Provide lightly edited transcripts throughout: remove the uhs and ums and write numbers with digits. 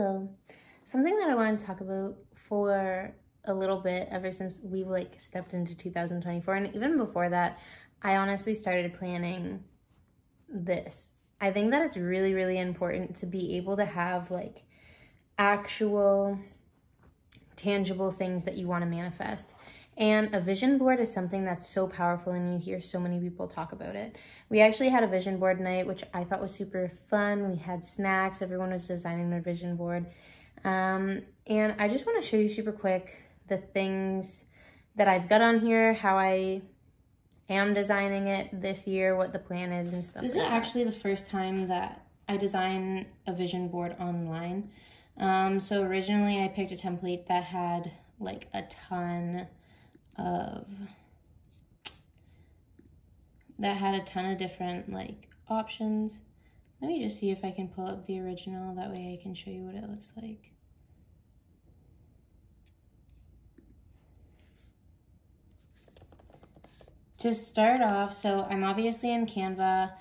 Hello. Something that I wanted to talk about for a little bit ever since we like stepped into 2024, and even before that, I honestly started planning this. I think that it's really, really important to be able to have like actual tangible things that you want to manifest. And a vision board is something that's so powerful, and you hear so many people talk about it. We actually had a vision board night, which I thought was super fun. We had snacks. Everyone was designing their vision board. And I just want to show you super quick the things that I've got on here, how I am designing it this year, what the plan is and stuff. This is actually the first time that I design a vision board online. So originally I picked a template that had like a ton of different like options. Let me just see if I can pull up the original, that way I can show you what it looks like. To start off, so I'm obviously in Canva.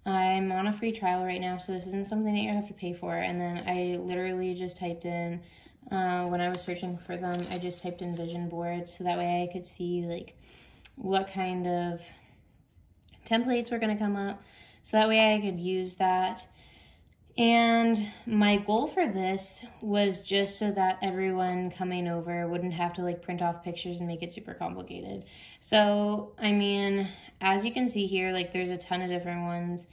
I'm on a free trial right now, so this isn't something that you have to pay for. And then I literally just typed in, when I was searching for them, I just typed in vision boards, so that way I could see like what kind of templates were gonna come up, so that way I could use that. And my goal for this was just so that everyone coming over wouldn't have to like print off pictures and make it super complicated. So, I mean, as you can see here, like there's a ton of different ones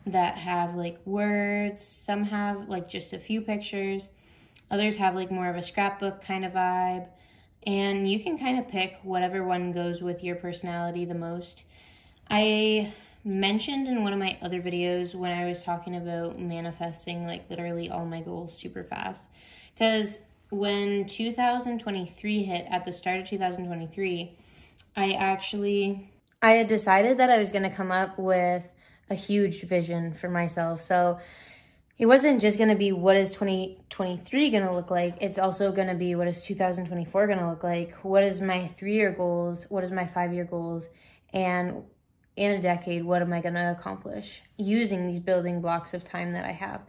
that have like words. Some have like just a few pictures. Others have like more of a scrapbook kind of vibe. And you can kind of pick whatever one goes with your personality the most. I mentioned in one of my other videos when I was talking about manifesting like literally all my goals super fast, because when 2023 hit, at the start of 2023, I had decided that I was going to come up with a huge vision for myself. So it wasn't just going to be what is 2023 going to look like, it's also going to be what is 2024 going to look like, what is my 3-year goals, what is my 5-year goals, and in a decade, what am I going to accomplish using these building blocks of time that I have.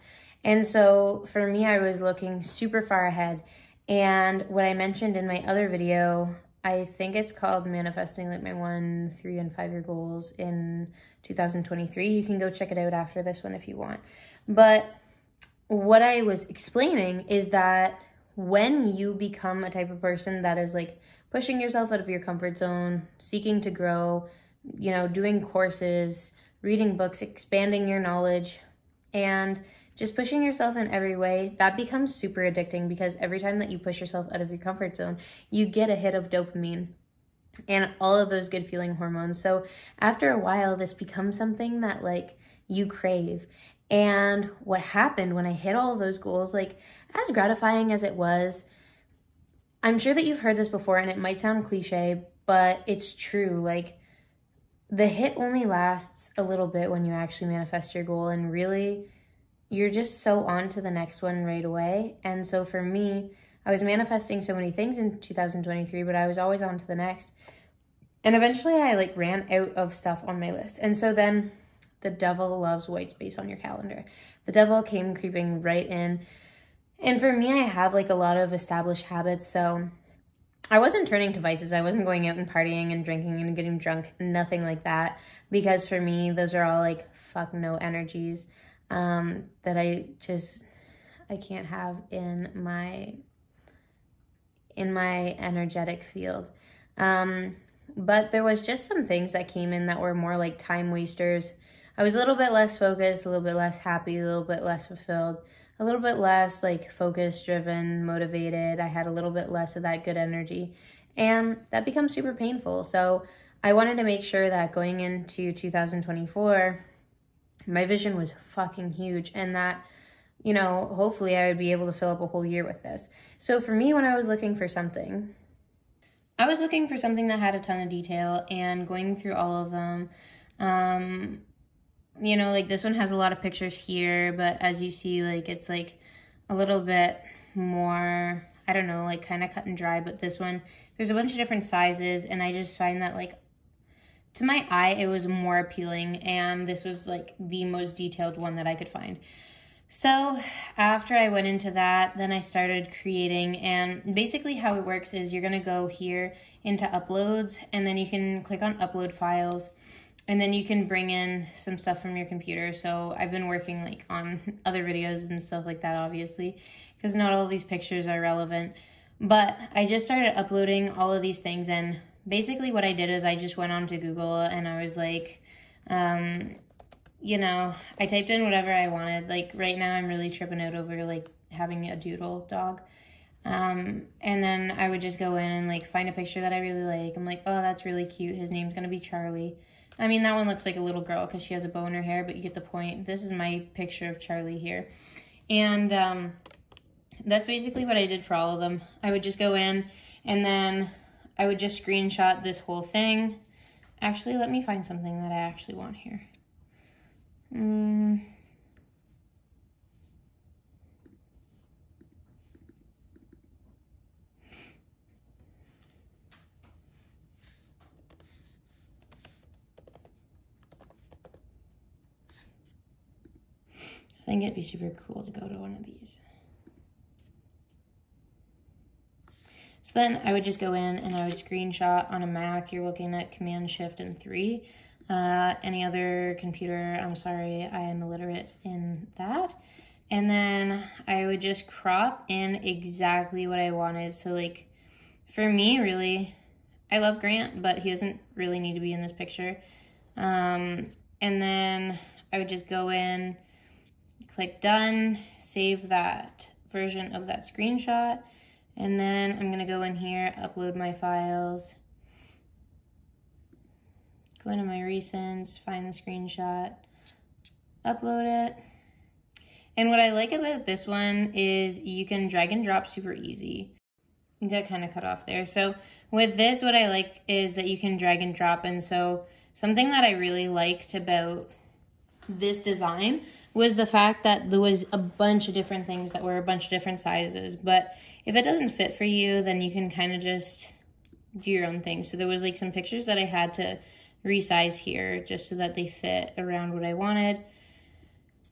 And so for me, I was looking super far ahead. And what I mentioned in my other video, I think it's called manifesting like my 1, 3, and 5-year goals in 2023. You can go check it out after this one if you want. But what I was explaining is that when you become a type of person that is like pushing yourself out of your comfort zone, seeking to grow, you know, doing courses, reading books, expanding your knowledge, and just pushing yourself in every way, that becomes super addicting, because every time that you push yourself out of your comfort zone, you get a hit of dopamine and all of those good feeling hormones. So after a while, this becomes something that like you crave. And what happened when I hit all of those goals, like as gratifying as it was, I'm sure that you've heard this before and it might sound cliche, but it's true. Like the hit only lasts a little bit when you actually manifest your goal, and really you're just so on to the next one right away. And so for me, I was manifesting so many things in 2023, but I was always on to the next. And eventually I like ran out of stuff on my list. And so then the devil loves white space on your calendar. The devil came creeping right in. And for me, I have like a lot of established habits, so I wasn't turning to vices. I wasn't going out and partying and drinking and getting drunk, nothing like that. Because for me, those are all like fuck no energies that I can't have in my energetic field. But there was just some things that came in that were more like time wasters. I was a little bit less focused, a little bit less happy, a little bit less fulfilled, a little bit less like focus driven, motivated. I had a little bit less of that good energy, and that becomes super painful. So I wanted to make sure that going into 2024, my vision was fucking huge, and that, you know, hopefully I would be able to fill up a whole year with this. So for me, when I was looking for something, I was looking for something that had a ton of detail, and going through all of them, you know, like this one has a lot of pictures here, but as you see, like it's like a little bit more, I don't know, like kind of cut and dry. But this one, there's a bunch of different sizes, and I just find that like to my eye, it was more appealing, and this was like the most detailed one that I could find. So after I went into that, then I started creating, and basically how it works is you're gonna go here into uploads, and then you can click on upload files, and then you can bring in some stuff from your computer. So I've been working like on other videos and stuff like that, obviously, because not all of these pictures are relevant. But I just started uploading all of these things, and basically what I did is I just went on to Google and I was like, you know, I typed in whatever I wanted. Like right now I'm really tripping out over like having a doodle dog. And then I would just go in and like find a picture that I really like. I'm like, oh, that's really cute. His name's gonna be Charlie. I mean, that one looks like a little girl because she has a bow in her hair, but you get the point. This is my picture of Charlie here. And that's basically what I did for all of them. I would just go in and then I would just screenshot this whole thing. Actually, let me find something that I actually want here. I think it'd be super cool to go to one of these. So then I would just go in and I would screenshot on a Mac. You're looking at Command Shift and 3. Any other computer, I'm sorry, I am illiterate in that. And then I would just crop in exactly what I wanted. So like for me, really, I love Grant, but he doesn't really need to be in this picture. And then I would just go in, click done, save that version of that screenshot. And then I'm gonna go in here, upload my files, go into my recents, find the screenshot, upload it. And what I like about this one is you can drag and drop super easy. You got kind of cut off there. So with this, what I like is that you can drag and drop. And so something that I really liked about this design was the fact that there was a bunch of different things that were a bunch of different sizes. But if it doesn't fit for you, then you can kind of just do your own thing. So there was like some pictures that I had to resize here just so that they fit around what I wanted.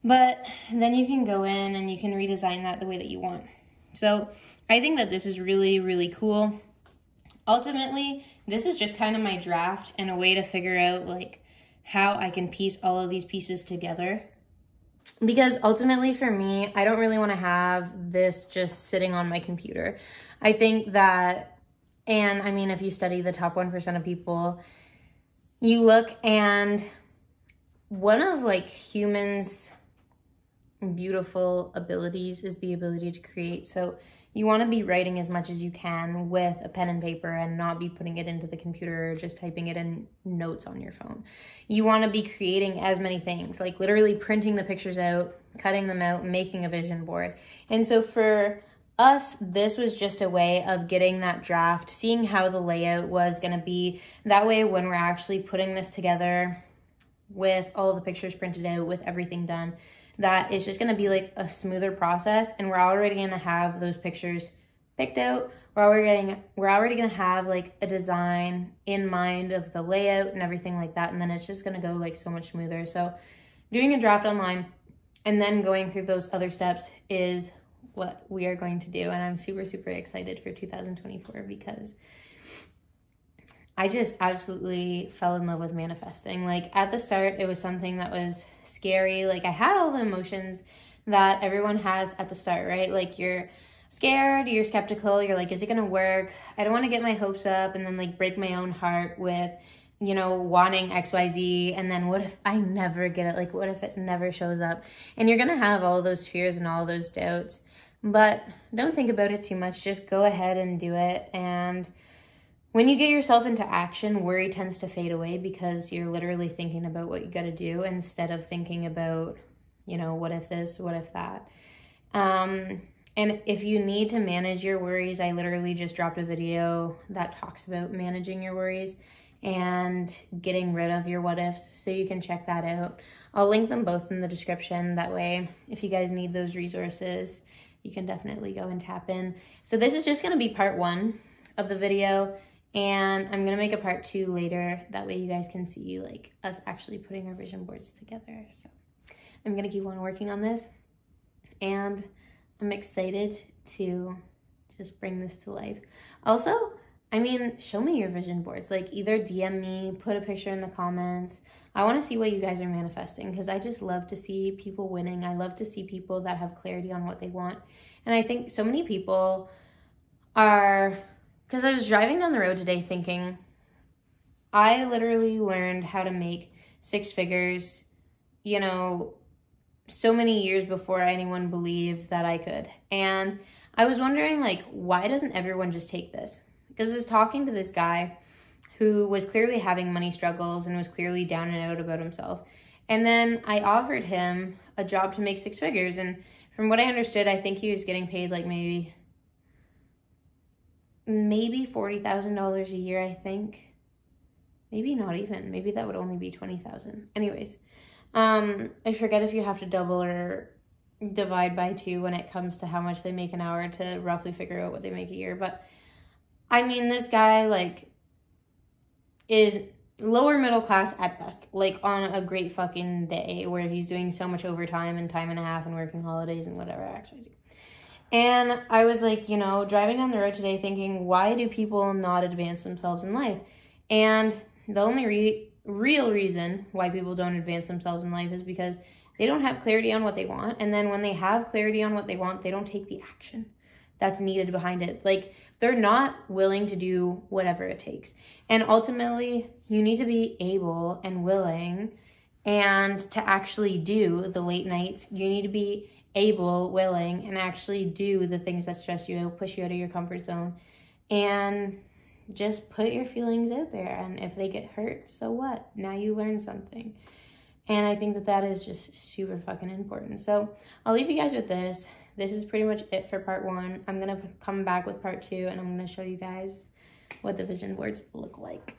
But then you can go in and you can redesign that the way that you want. So I think that this is really, really cool. Ultimately, this is just kind of my draft and a way to figure out like how I can piece all of these pieces together. Because ultimately for me, I don't really want to have this just sitting on my computer. I think that, and I mean, if you study the top 1% of people, you look and one of like humans' beautiful abilities is the ability to create. So you want to be writing as much as you can with a pen and paper and not be putting it into the computer or just typing it in notes on your phone. You want to be creating as many things, like literally printing the pictures out, cutting them out, making a vision board. And so for us, this was just a way of getting that draft, seeing how the layout was going to be. That way, when we're actually putting this together with all the pictures printed out, with everything done, that it's just going to be like a smoother process, and we're already going to have those pictures picked out. We're already going to have like a design in mind of the layout and everything like that, and then it's just going to go like so much smoother. So doing a draft online and then going through those other steps is what we are going to do, and I'm super, super excited for 2024 because I just absolutely fell in love with manifesting. Like at the start, it was something that was scary. Like I had all the emotions that everyone has at the start, right? Like you're scared, you're skeptical, you're like, is it gonna work? I don't want to get my hopes up and then like break my own heart with, you know, wanting XYZ, and then what if I never get it? Like what if it never shows up? And you're gonna have all those fears and all those doubts, but don't think about it too much. Just go ahead and do it. And when you get yourself into action, worry tends to fade away because you're literally thinking about what you got to do instead of thinking about, you know, what if this, what if that. And if you need to manage your worries, I literally just dropped a video that talks about managing your worries and getting rid of your what ifs, so you can check that out. I'll link them both in the description. That way, if you guys need those resources, you can definitely go and tap in. So this is just going to be part 1 of the video. And I'm going to make a part 2 later. That way you guys can see like us actually putting our vision boards together. So I'm going to keep on working on this. and I'm excited to just bring this to life. Also, I mean, show me your vision boards. Like, either DM me, put a picture in the comments. I want to see what you guys are manifesting, because I just love to see people winning. I love to see people that have clarity on what they want. And I think so many people are, because I was driving down the road today thinking, I literally learned how to make 6 figures, you know, so many years before anyone believed that I could. And I was wondering, like, why doesn't everyone just take this? Because I was talking to this guy who was clearly having money struggles and was clearly down and out about himself. And then I offered him a job to make 6 figures. And from what I understood, I think he was getting paid like maybe $40,000 a year, I think. Maybe not even. Maybe that would only be $20,000. Anyways, I forget if you have to double or divide by 2 when it comes to how much they make an hour to roughly figure out what they make a year. But I mean, this guy, like, is lower middle class at best, like, on a great fucking day where he's doing so much overtime and time and a half and working holidays and whatever, XYZ. And I was like, you know, driving down the road today thinking, why do people not advance themselves in life? And the only real reason why people don't advance themselves in life is because they don't have clarity on what they want. And then when they have clarity on what they want, they don't take the action that's needed behind it. Like, they're not willing to do whatever it takes. And ultimately, you need to be able and willing and to actually do the late nights. You need to be able, willing, and actually do the things that stress you out, push you out of your comfort zone, and just put your feelings out there. And if they get hurt, so what? Now you learn something. And I think that that is just super fucking important. So I'll leave you guys with this. This is pretty much it for part 1. I'm going to come back with part 2, and I'm going to show you guys what the vision boards look like.